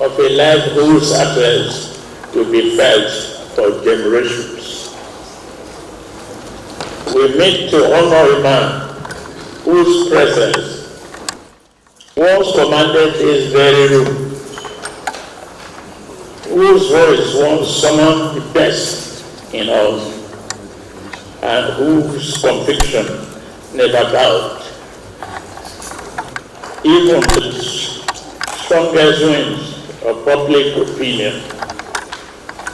of a life whose absence will be felt for generations. We meet to honor a man whose presence once commanded his very room, whose voice once summoned the best in us, and whose conviction never bowed. Even the strongest winds of public opinion,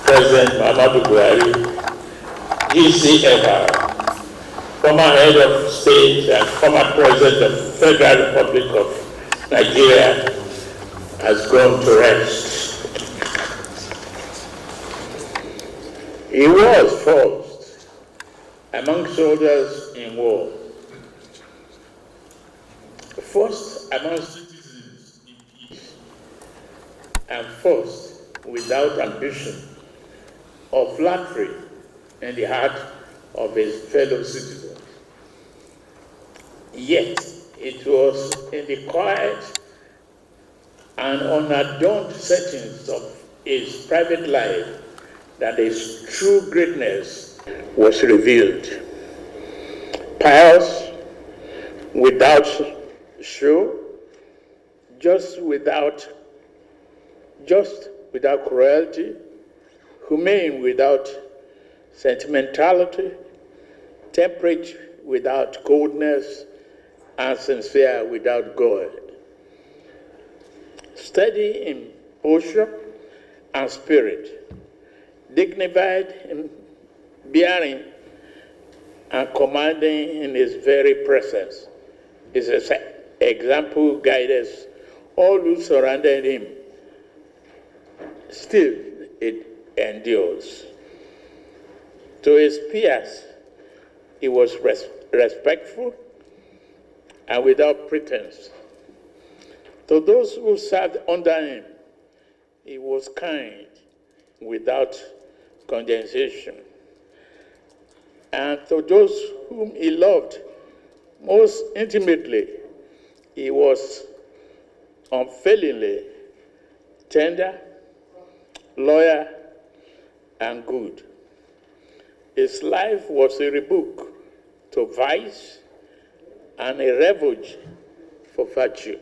President Muhammadu Buhari, GCFR, former head of state and former president of the Federal Republic of Nigeria, has gone to rest. He was first among soldiers in war, first among citizens in peace, and first without ambition or flattery in the heart of his fellow citizens. Yet it was in the quiet and unadorned settings of his private life that his true greatness was revealed. Pious, without show, just without cruelty, humane without sentimentality, temperate without coldness, and sincere without guile. Steady in posture and spirit, dignified in bearing, and commanding in his very presence. His example guides all who surrounded him. Still, it endures. To his peers, he was respectful and without pretense. To those who served under him, he was kind without condescension. And to those whom he loved most intimately, he was unfailingly tender, loyal, and good. His life was a rebuke to vice and a refuge for virtue.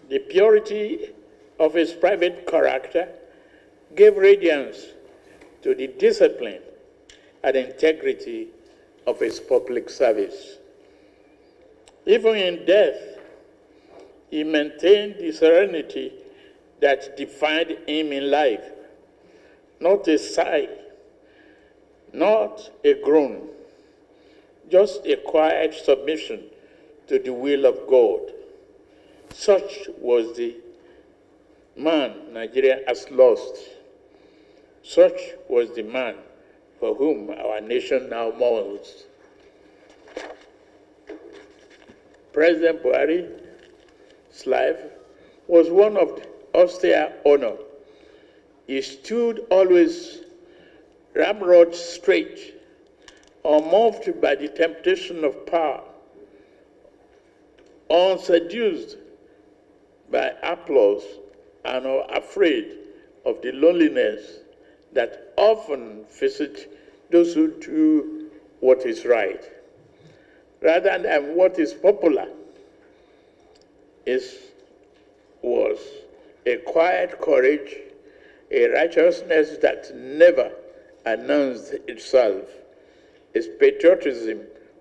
The purity of his private character gave radiance to the discipline and integrity of his public service. Even in death, he maintained the serenity that defined him in life. Not a sigh, not a groan, just a quiet submission to the will of God. Such was the man Nigeria has lost. Such was the man for whom our nation now mourns. President Buhari's life was one of austere honor. He stood always ramrod straight, unmoved by the temptation of power, unseduced by applause, and unafraid of the loneliness that often visits those who do what is right, rather than what is popular. Was a quiet courage, a righteousness that never announced itself. His patriotism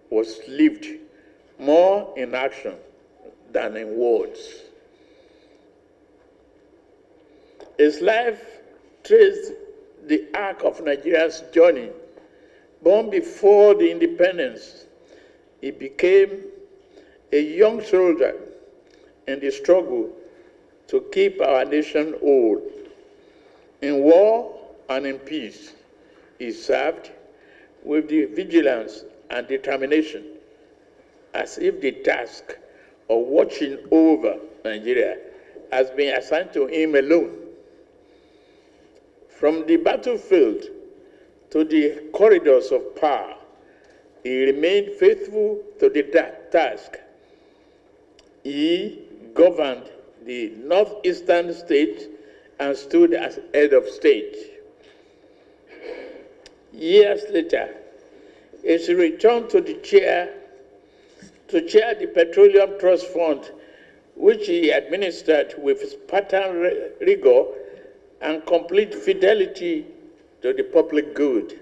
was lived more in action than in words. His life traced the arc of Nigeria's journey. Born before the independence, he became a young soldier in the struggle to keep our nation whole. In war and in peace, he served with the vigilance and determination as if the task of watching over Nigeria has been assigned to him alone. From the battlefield to the corridors of power, he remained faithful to the task. He governed the northeastern state and stood as head of state. Years later, he returned to chair the Petroleum Trust Fund, which he administered with Spartan rigor and complete fidelity to the public good.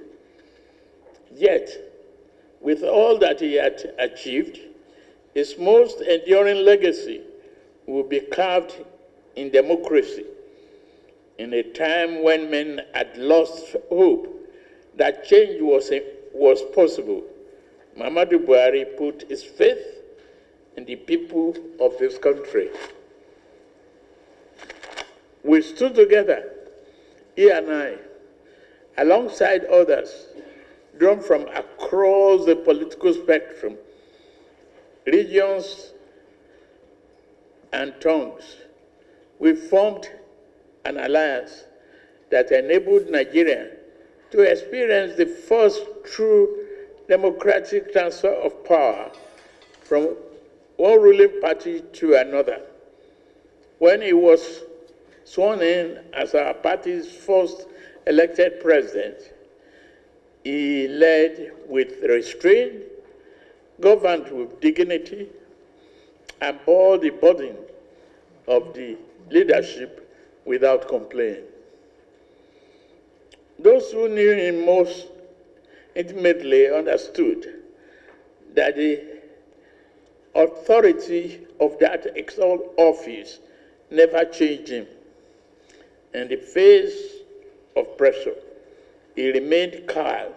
Yet, with all that he had achieved, his most enduring legacy will be carved in democracy, in a time when men had lost hope that change was possible. Muhammadu Buhari put his faith in the people of this country. We stood together, he and I, alongside others, drawn from across the political spectrum, regions and tongues. We formed an alliance that enabled Nigeria to experience the first true democratic transfer of power from one ruling party to another. When he was sworn in as our party's first elected president, he led with restraint, governed with dignity, and bore the burden of the leadership without complaint. Those who knew him most intimately understood that the authority of that exalted office never changed him. In the face of pressure, he remained calm.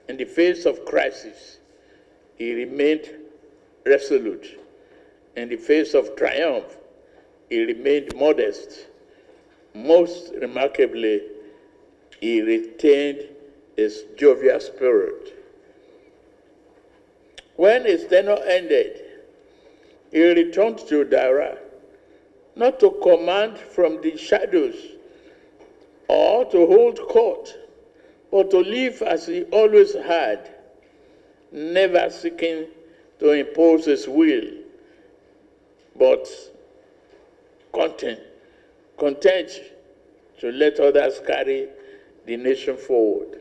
In the face of crisis, he remained resolute. In the face of triumph, he remained modest. Most remarkably, he retained his jovial spirit. When his tenure ended, he returned to Dara, not to command from the shadows or to hold court, but to live as he always had, never seeking to impose his will, but content to let others carry the nation forward.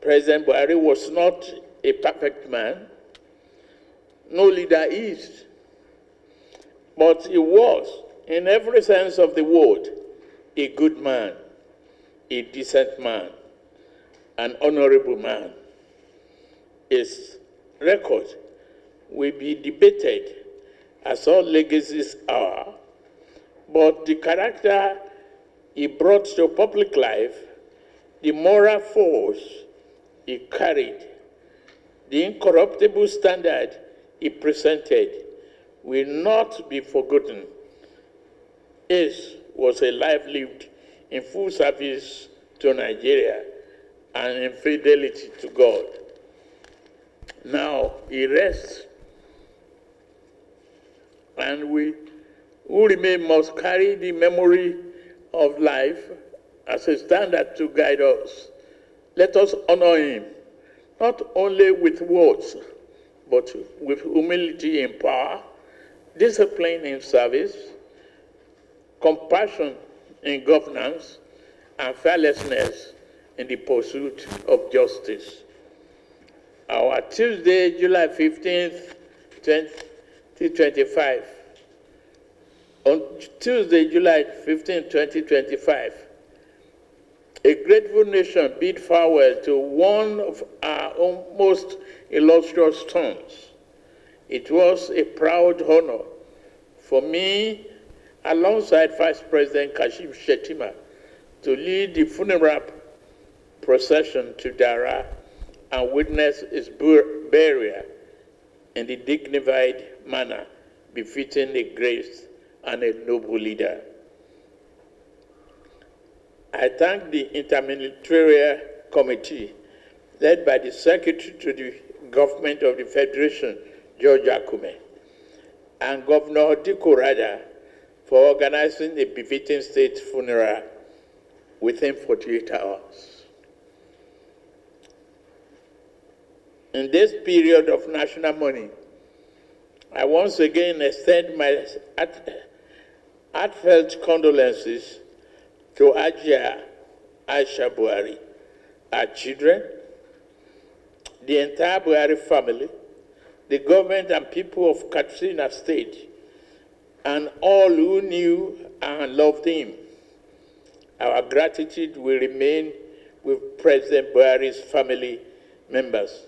President Buhari was not a perfect man. No leader is. But he was, in every sense of the word, a good man, a decent man, an honorable man. His record will be debated, as all legacies are, but the character he brought to public life, the moral force he carried, the incorruptible standard he presented will not be forgotten. His was a life lived in full service to Nigeria and in fidelity to God. Now he rests, and we who remain must carry the memory of life as a standard to guide us. Let us honor him, not only with words, but with humility in power, discipline in service, compassion in governance, and fearlessness in the pursuit of justice. Our Tuesday, July 15th, 2025. On Tuesday, July 15, 2025, a grateful nation bid farewell to one of our most illustrious sons. It was a proud honor for me, alongside Vice President Kashim Shettima, to lead the funeral procession to Dara and witness his burial in the dignified manner befitting a great and a noble leader. I thank the Interministerial Committee, led by the Secretary to the Government of the Federation, George Akume, and Governor Diko Rada for organizing a befitting state funeral within 48 hours. In this period of national mourning, I once again extend my heartfelt condolences to Ajia Aisha Buhari, our children, the entire Buhari family, the government and people of Katsina State, and all who knew and loved him. Our gratitude will remain with President Buhari's family members,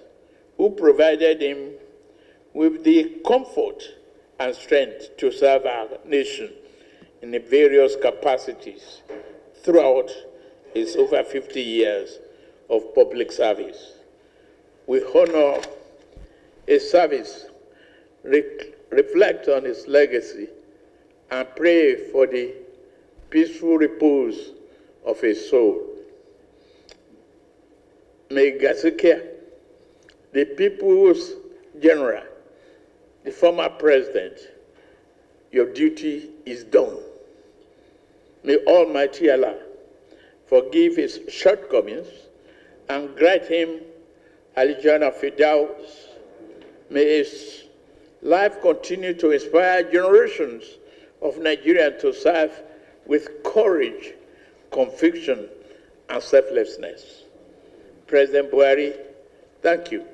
who provided him with the comfort and strength to serve our nation in the various capacities throughout his over 50 years of public service. We honor his service, reflect on his legacy, and pray for the peaceful repose of his soul. May Gazukia, the people's general, the former president, your duty is done. May Almighty Allah forgive his shortcomings and grant him Al-Jannah Firdaus. May his life continue to inspire generations of Nigerians to serve with courage, conviction, and selflessness. President Buhari, thank you.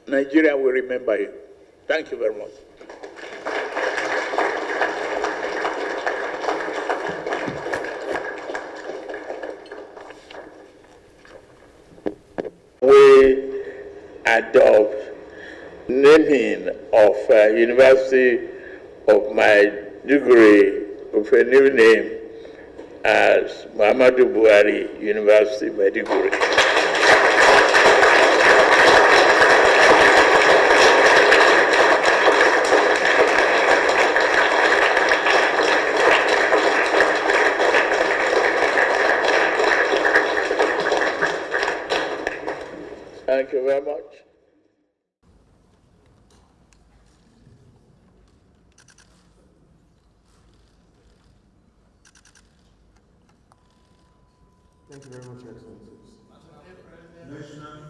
Nigeria will remember you. Thank you very much. We adopt naming of University of Maiduguri with a new name as Muhammadu Buhari University, Maiduguri. Thank you very much. Thank you very much, Excellencies.